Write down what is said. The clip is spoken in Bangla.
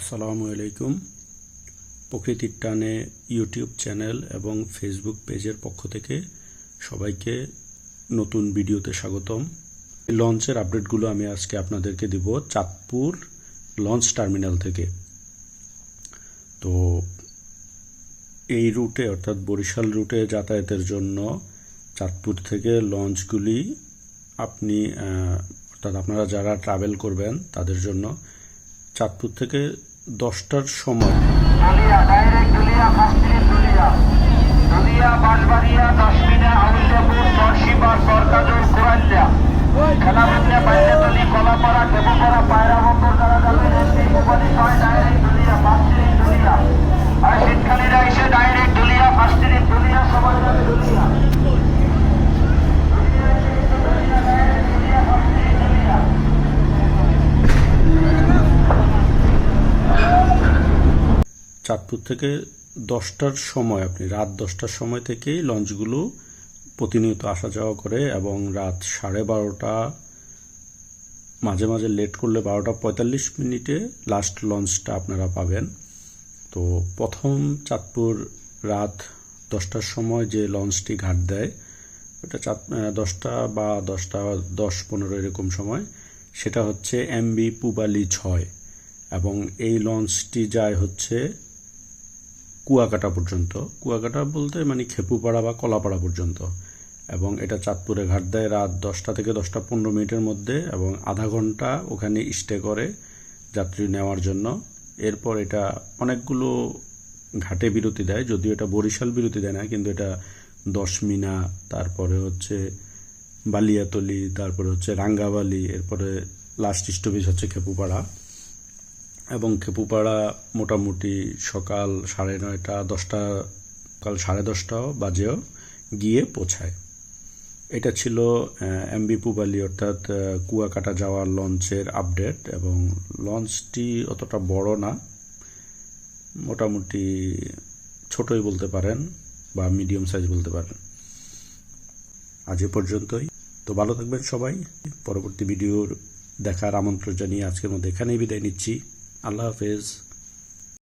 আসসালামু আলাইকুম। প্রকৃতির টানে ইউটিউব চ্যানেল এবং ফেসবুক পেজের পক্ষ থেকে সবাইকে নতুন ভিডিওতে স্বাগতম। লঞ্চের আপডেটগুলো আমি আজকে আপনাদেরকে দিব চাঁদপুর লঞ্চ টার্মিনাল থেকে। তো এই রুটে অর্থাৎ বরিশাল রুটে যাতায়াতের জন্য চাঁদপুর থেকে লঞ্চগুলি অর্থাৎ আপনারা যারা ট্রাভেল করবেন তাদের জন্য চাঁদপুর থেকে 10টার সময় শীতকালীরা এসে ডাইরেক্ট দুলিয়া ফার্স্ট দুলিয়া সবাই যাবে দুলিয়া। চাঁদপুর থেকে 10টার সময় রাত 10টার সময় থেকেই লঞ্চগুলো প্রতিনিয়ত আসা যাওয়া করে এবং রাত 12:30 মাঝে মাঝে লেট করলে 12:45 লাস্ট লঞ্চটা আপনারা পাবেন। তো প্রথম চাঁদপুর রাত 10টার সময় যে লঞ্চটি ঘাট দেয় ওটা 10টা বা 10:10-15 এরকম সময়, সেটা হচ্ছে এমবি পুবালি 6 এবং এই লঞ্চটি যায় হচ্ছে কুয়াকাটা পর্যন্ত। কুয়াকাটা বলতে মানে খেপুপাড়া বা কলাপাড়া পর্যন্ত, এবং এটা চাঁদপুরে ঘাট দেয় রাত 10টা থেকে 10:15 মধ্যে এবং আধা ঘন্টা ওখানে স্টে করে যাত্রী নেওয়ার জন্য। এরপর এটা অনেকগুলো ঘাটে বিরতি দেয়, যদিও এটা বরিশাল বিরতি দেয় না, কিন্তু এটা দশমিনা, তারপরে হচ্ছে বালিয়াতলি, তারপরে হচ্ছে রাঙ্গাবালি, এরপরে লাস্ট স্টপেজ হচ্ছে খেপুপাড়া। এবং খেপুপাড়া মোটামুটি সকাল 9:30 10টা সকাল 10:30 বাজেও গিয়ে পৌঁছায়। এটা ছিল এমবি পুবালি অর্থাৎ কুয়াকাটা যাওয়ার লঞ্চের আপডেট। এবং লঞ্চটি অতটা বড় না, মোটামুটি ছোটই বলতে পারেন বা মিডিয়াম সাইজ বলতে পারেন। আজ এ পর্যন্তই। তো ভালো থাকবেন সবাই। পরবর্তী ভিডিওর দেখার আমন্ত্রণ জানিয়ে আজকের মধ্যে এখানেই বিদায় নিচ্ছি। আল্লাহ হাফেজ।